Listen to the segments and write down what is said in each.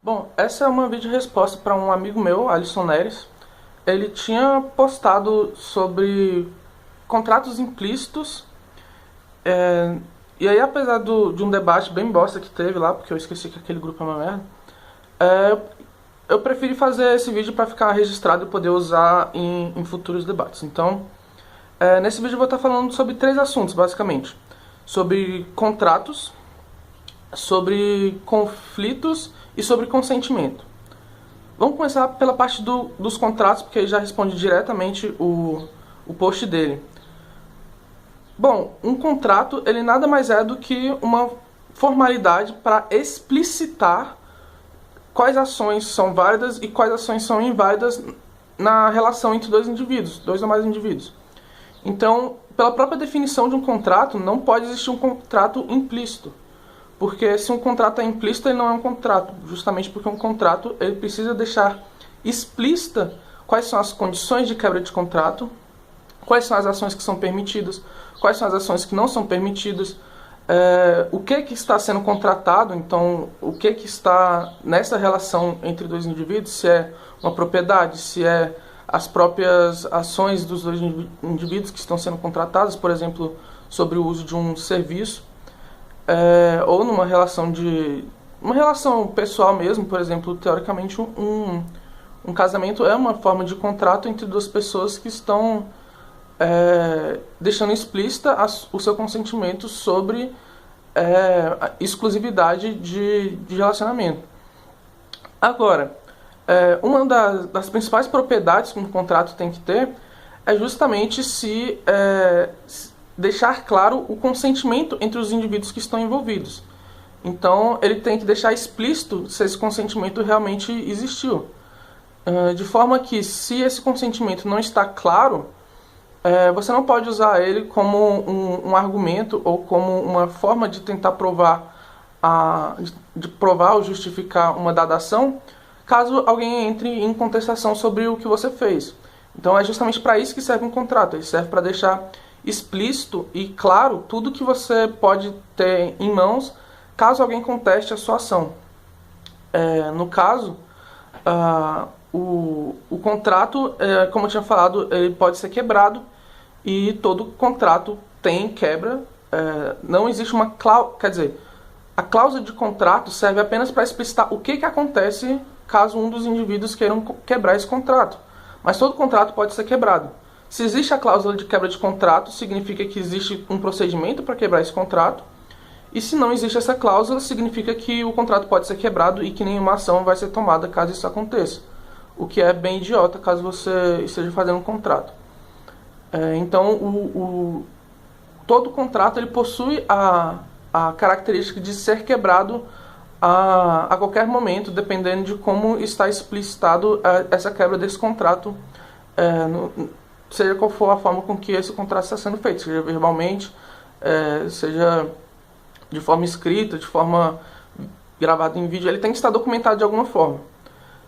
Bom, essa é uma vídeo-resposta para um amigo meu, Alisson Neres. Ele tinha postado sobre contratos implícitos, e aí apesar de um debate bem bosta que teve lá, porque eu esqueci que aquele grupo é uma merda, é, eu preferi fazer esse vídeo para ficar registrado e poder usar em futuros debates. Então, nesse vídeo eu vou estar falando sobre três assuntos, basicamente. Sobre contratos, sobre conflitos e sobre consentimento. Vamos começar pela parte dos contratos, porque aí já responde diretamente o post dele. Bom, um contrato ele nada mais é do que uma formalidade para explicitar quais ações são válidas e quais ações são inválidas na relação entre dois indivíduos, dois ou mais indivíduos. Então, pela própria definição de um contrato, não pode existir um contrato implícito. Porque se um contrato é implícito, ele não é um contrato. Justamente porque um contrato ele precisa deixar explícita quais são as condições de quebra de contrato, quais são as ações que são permitidas, quais são as ações que não são permitidas, o que está sendo contratado, então o que está nessa relação entre dois indivíduos, se é uma propriedade, se é as próprias ações dos dois indivíduos que estão sendo contratados, por exemplo, sobre o uso de um serviço, ou numa relação uma relação pessoal mesmo, por exemplo, teoricamente um casamento é uma forma de contrato entre duas pessoas que estão deixando explícita o seu consentimento sobre a exclusividade de relacionamento. Agora, uma das principais propriedades que um contrato tem que ter é justamente se deixar claro o consentimento entre os indivíduos que estão envolvidos. Então, ele tem que deixar explícito se esse consentimento realmente existiu. De forma que, se esse consentimento não está claro, você não pode usar ele como um argumento ou como uma forma de tentar provar, de provar ou justificar uma dada ação, caso alguém entre em contestação sobre o que você fez. Então, é justamente para isso que serve um contrato. Ele serve para deixar explícito e claro tudo que você pode ter em mãos caso alguém conteste a sua ação. No caso, o contrato, como eu tinha falado, ele pode ser quebrado e todo contrato tem quebra. Não existe uma cláusula, quer dizer, a cláusula de contrato serve apenas para explicitar o que acontece caso um dos indivíduos queiram quebrar esse contrato. Mas todo contrato pode ser quebrado. Se existe a cláusula de quebra de contrato, significa que existe um procedimento para quebrar esse contrato. E se não existe essa cláusula, significa que o contrato pode ser quebrado e que nenhuma ação vai ser tomada caso isso aconteça. O que é bem idiota caso você esteja fazendo um contrato. Então, todo contrato ele possui a característica de ser quebrado a qualquer momento, dependendo de como está explicitado essa quebra desse contrato, seja qual for a forma com que esse contrato está sendo feito, seja verbalmente, seja de forma escrita, de forma gravada em vídeo, ele tem que estar documentado de alguma forma,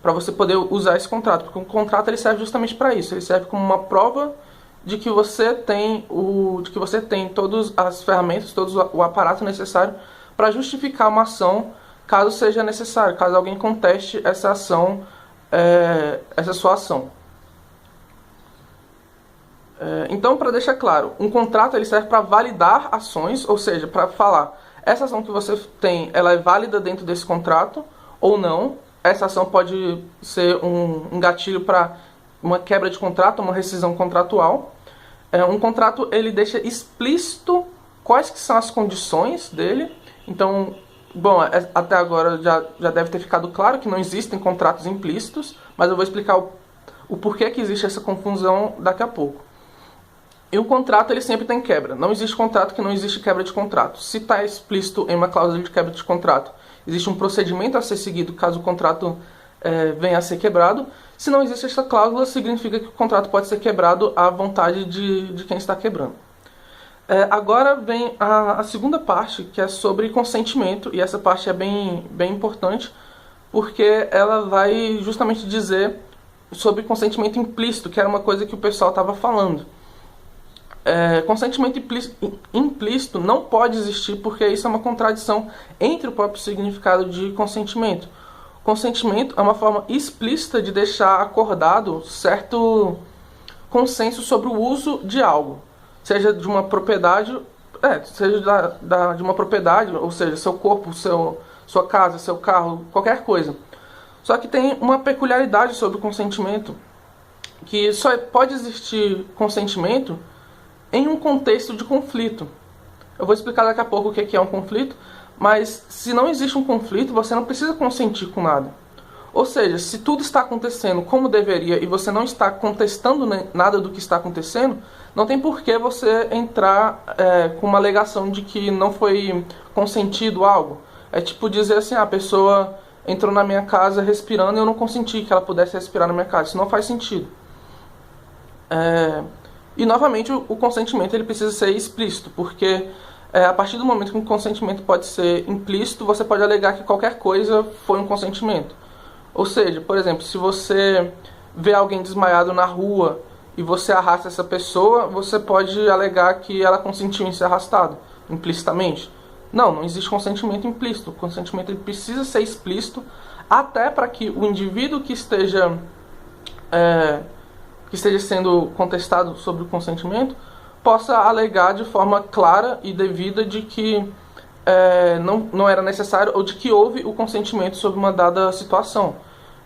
para você poder usar esse contrato, porque o contrato ele serve justamente para isso, ele serve como uma prova de que você tem todas as ferramentas, todo o aparato necessário para justificar uma ação, caso seja necessário, caso alguém conteste essa ação, essa sua ação. Então, para deixar claro, um contrato ele serve para validar ações, ou seja, para falar, essa ação que você tem, ela é válida dentro desse contrato ou não. Essa ação pode ser um gatilho para uma quebra de contrato, uma rescisão contratual. Um contrato ele deixa explícito quais que são as condições dele. Então, bom, até agora já deve ter ficado claro que não existem contratos implícitos, mas eu vou explicar o porquê que existe essa confusão daqui a pouco. E o contrato ele sempre tem quebra. Não existe contrato que não existe quebra de contrato. Se está explícito em uma cláusula de quebra de contrato, existe um procedimento a ser seguido caso o contrato venha a ser quebrado. Se não existe essa cláusula, significa que o contrato pode ser quebrado à vontade de quem está quebrando. Agora vem a segunda parte, que é sobre consentimento. E essa parte é bem importante, porque ela vai justamente dizer sobre consentimento implícito, que era uma coisa que o pessoal estava falando. Consentimento implícito não pode existir porque isso é uma contradição entre o próprio significado de consentimento. Consentimento é uma forma explícita de deixar acordado certo consenso sobre o uso de algo, seja de uma propriedade, seja de uma propriedade, ou seja, seu corpo, sua casa, seu carro, qualquer coisa. Só que tem uma peculiaridade sobre o consentimento, que só pode existir consentimento em um contexto de conflito. Eu vou explicar daqui a pouco o que é um conflito, mas se não existe um conflito, você não precisa consentir com nada. Ou seja, se tudo está acontecendo como deveria e você não está contestando nada do que está acontecendo, não tem por que você entrar com uma alegação de que não foi consentido algo. É tipo dizer assim, a pessoa entrou na minha casa respirando e eu não consenti que ela pudesse respirar na minha casa. Isso não faz sentido. E novamente o consentimento ele precisa ser explícito, porque a partir do momento que um consentimento pode ser implícito, você pode alegar que qualquer coisa foi um consentimento. Ou seja, por exemplo, se você vê alguém desmaiado na rua e você arrasta essa pessoa, você pode alegar que ela consentiu em ser arrastado, implicitamente. Não existe consentimento implícito. O consentimento ele precisa ser explícito, até para que o indivíduo que esteja sendo contestado sobre o consentimento possa alegar de forma clara e devida de que não era necessário ou de que houve o consentimento sobre uma dada situação.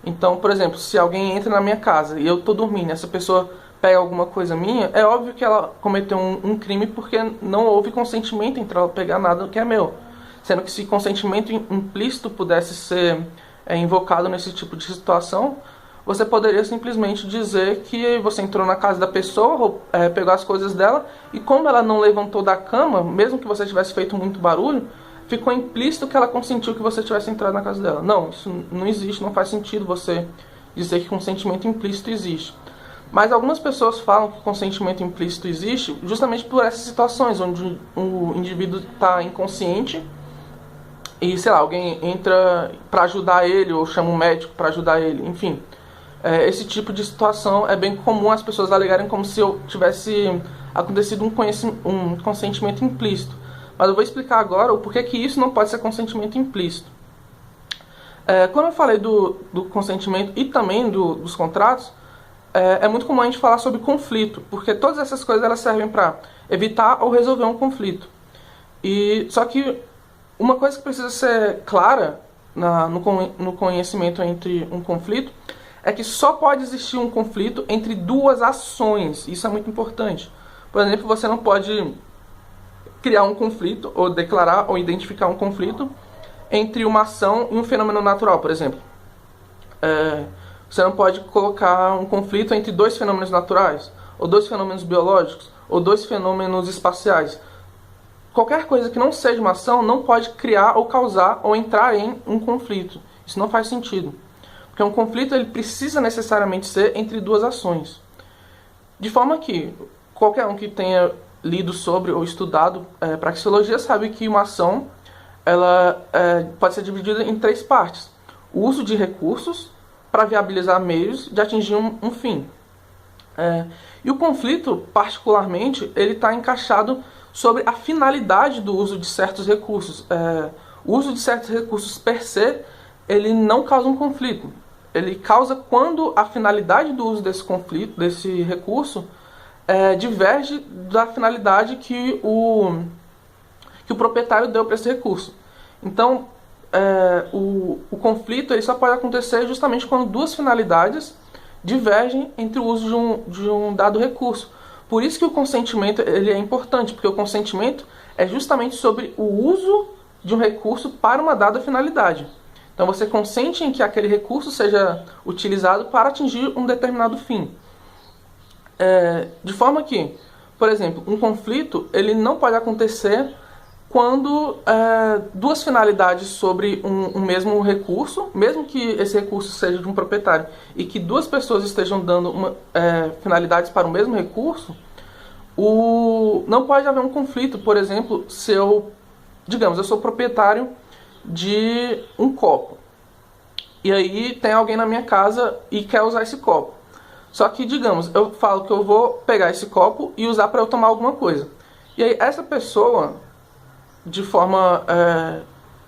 Então, por exemplo, se alguém entra na minha casa e eu estou dormindo e essa pessoa pega alguma coisa minha, é óbvio que ela cometeu um crime porque não houve consentimento entre ela pegar nada que é meu. Sendo que se consentimento implícito pudesse ser invocado nesse tipo de situação, você poderia simplesmente dizer que você entrou na casa da pessoa, pegou as coisas dela, e como ela não levantou da cama, mesmo que você tivesse feito muito barulho, ficou implícito que ela consentiu que você tivesse entrado na casa dela. Não, isso não existe, não faz sentido você dizer que consentimento implícito existe. Mas algumas pessoas falam que consentimento implícito existe justamente por essas situações, onde o indivíduo está inconsciente e, sei lá, alguém entra para ajudar ele ou chama um médico para ajudar ele, enfim. Esse tipo de situação é bem comum as pessoas alegarem como se tivesse acontecido um consentimento implícito. Mas eu vou explicar agora o porquê que isso não pode ser consentimento implícito. Quando eu falei do consentimento e também dos contratos, é muito comum a gente falar sobre conflito, porque todas essas coisas elas servem para evitar ou resolver um conflito. Só que uma coisa que precisa ser clara no conhecimento entre um conflito é que só pode existir um conflito entre duas ações. Isso é muito importante. Por exemplo, você não pode criar um conflito, ou declarar, ou identificar um conflito entre uma ação e um fenômeno natural, por exemplo. Você não pode colocar um conflito entre dois fenômenos naturais, ou dois fenômenos biológicos, ou dois fenômenos espaciais. Qualquer coisa que não seja uma ação não pode criar ou causar ou entrar em um conflito. Isso não faz sentido. Porque um conflito ele precisa necessariamente ser entre duas ações. De forma que qualquer um que tenha lido sobre ou estudado praxeologia sabe que uma ação ela pode ser dividida em três partes. O uso de recursos para viabilizar meios de atingir um fim. E o conflito, particularmente, ele está encaixado sobre a finalidade do uso de certos recursos. O uso de certos recursos per se, ele não causa um conflito. Ele causa quando a finalidade do uso desse recurso diverge da finalidade que o proprietário deu para esse recurso. Então, o conflito ele só pode acontecer justamente quando duas finalidades divergem entre o uso de um dado recurso. Por isso que o consentimento ele é importante, porque o consentimento é justamente sobre o uso de um recurso para uma dada finalidade. Então você consente em que aquele recurso seja utilizado para atingir um determinado fim. De forma que, por exemplo, um conflito ele não pode acontecer quando duas finalidades sobre um mesmo recurso, mesmo que esse recurso seja de um proprietário, e que duas pessoas estejam dando finalidades para o mesmo recurso, não pode haver um conflito. Por exemplo, se eu sou proprietário de um copo, e aí tem alguém na minha casa e quer usar esse copo. Só que, digamos, eu falo que eu vou pegar esse copo e usar para eu tomar alguma coisa. E aí essa pessoa, de forma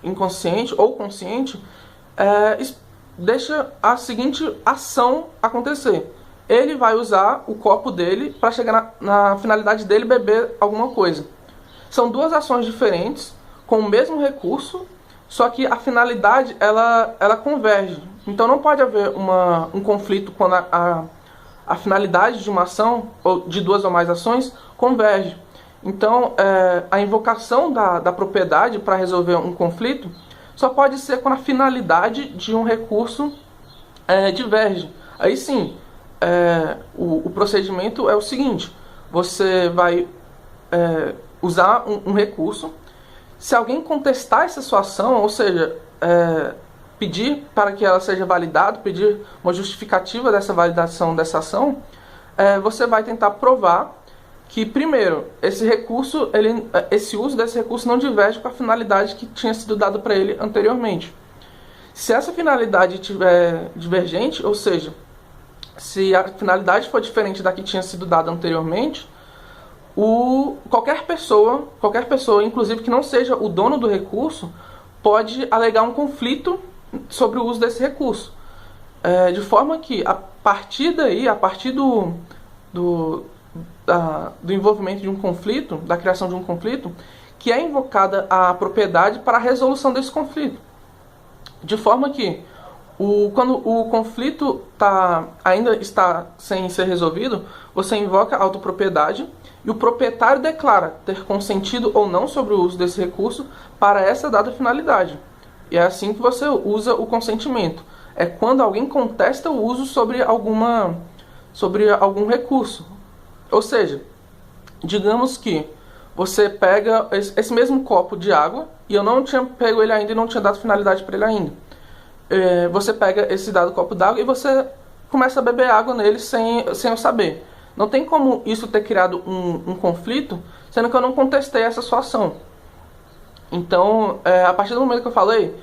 inconsciente ou consciente, deixa a seguinte ação acontecer. Ele vai usar o copo dele para chegar na finalidade dele beber alguma coisa. São duas ações diferentes, com o mesmo recurso, só que a finalidade ela converge. Então não pode haver um conflito quando a finalidade de uma ação, ou de duas ou mais ações, converge. Então a invocação da propriedade para resolver um conflito só pode ser quando a finalidade de um recurso diverge. Aí sim, o procedimento é o seguinte: você vai usar um recurso. Se alguém contestar essa sua ação, ou seja, pedir para que ela seja validada, pedir uma justificativa dessa validação dessa ação, você vai tentar provar que, primeiro, esse uso desse recurso não diverge com a finalidade que tinha sido dada para ele anteriormente. Se essa finalidade estiver divergente, ou seja, se a finalidade for diferente da que tinha sido dada anteriormente, qualquer pessoa, inclusive que não seja o dono do recurso, pode alegar um conflito sobre o uso desse recurso. De forma que, a partir do envolvimento de um conflito, da criação de um conflito, que é invocada a propriedade para a resolução desse conflito. De forma que, quando o conflito ainda está sem ser resolvido, você invoca a autopropriedade e o proprietário declara ter consentido ou não sobre o uso desse recurso para essa dada finalidade. E é assim que você usa o consentimento. É quando alguém contesta o uso sobre algum recurso. Ou seja, digamos que você pega esse mesmo copo de água e eu não tinha pego ele ainda e não tinha dado finalidade para ele ainda. Você pega esse dado copo d'água e você começa a beber água nele sem eu saber. Não tem como isso ter criado um conflito, sendo que eu não contestei essa sua ação. Então, a partir do momento que eu falei,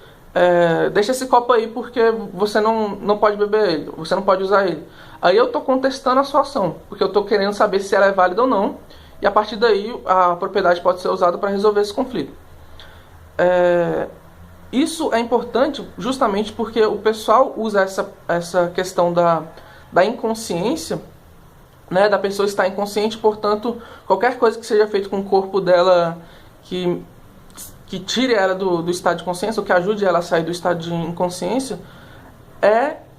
deixa esse copo aí porque você não pode beber ele, você não pode usar ele. Aí eu estou contestando a sua ação, porque eu estou querendo saber se ela é válida ou não, e a partir daí a propriedade pode ser usada para resolver esse conflito. Isso é importante justamente porque o pessoal usa essa questão da inconsciência, né, da pessoa estar inconsciente, portanto, qualquer coisa que seja feita com o corpo dela que tire ela do estado de consciência, ou que ajude ela a sair do estado de inconsciência,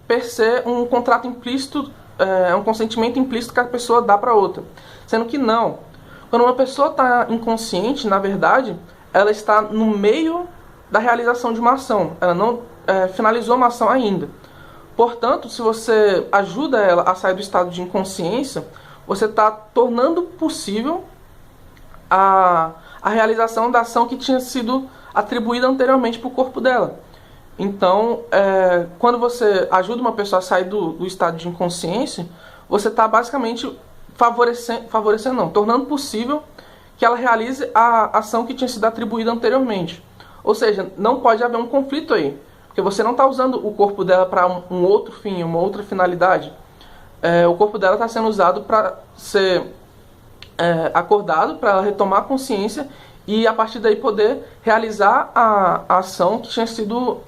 per se um contrato implícito, um consentimento implícito que a pessoa dá para outra. Sendo que não. Quando uma pessoa está inconsciente, na verdade, ela está no meio da realização de uma ação. Ela não finalizou uma ação ainda. Portanto, se você ajuda ela a sair do estado de inconsciência, você está tornando possível a realização da ação que tinha sido atribuída anteriormente para o corpo dela. Então, quando você ajuda uma pessoa a sair do estado de inconsciência, você está basicamente tornando possível que ela realize a ação que tinha sido atribuída anteriormente. Ou seja, não pode haver um conflito aí, porque você não está usando o corpo dela para um outro fim, uma outra finalidade. O corpo dela está sendo usado para ser acordado, para retomar a consciência e a partir daí poder realizar a ação que tinha sido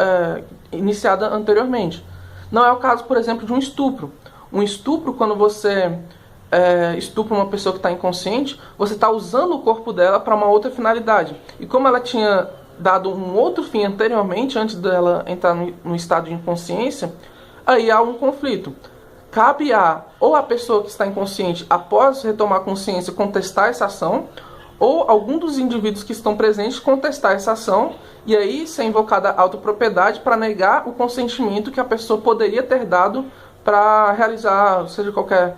iniciada anteriormente. Não é o caso, por exemplo, de um estupro. Um estupro, quando você estupra uma pessoa que está inconsciente, você está usando o corpo dela para uma outra finalidade. E como ela tinha dado um outro fim anteriormente, antes dela entrar no estado de inconsciência, aí há um conflito. Cabe ou a pessoa que está inconsciente, após retomar a consciência, contestar essa ação, ou algum dos indivíduos que estão presentes contestar essa ação, e aí ser invocada a autopropriedade para negar o consentimento que a pessoa poderia ter dado para realizar, seja qualquer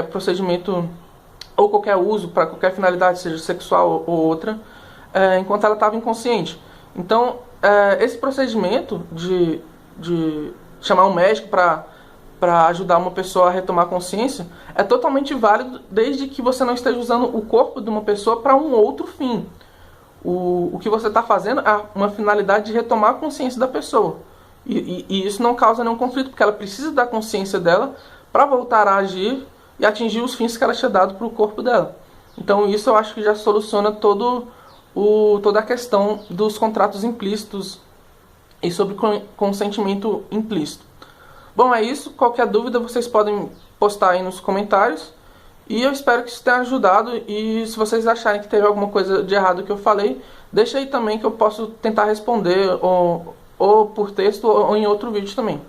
procedimento ou qualquer uso para qualquer finalidade, seja sexual ou outra, enquanto ela estava inconsciente. Então, esse procedimento de chamar um médico para ajudar uma pessoa a retomar a consciência é totalmente válido desde que você não esteja usando o corpo de uma pessoa para um outro fim. O que você está fazendo é uma finalidade de retomar a consciência da pessoa. E isso não causa nenhum conflito, porque ela precisa da consciência dela para voltar a agir e atingir os fins que ela tinha dado para o corpo dela. Então isso eu acho que já soluciona toda a questão dos contratos implícitos e sobre consentimento implícito. Bom, é isso. Qualquer dúvida vocês podem postar aí nos comentários. E eu espero que isso tenha ajudado. E se vocês acharem que teve alguma coisa de errado que eu falei, deixa aí também que eu posso tentar responder ou por texto ou em outro vídeo também.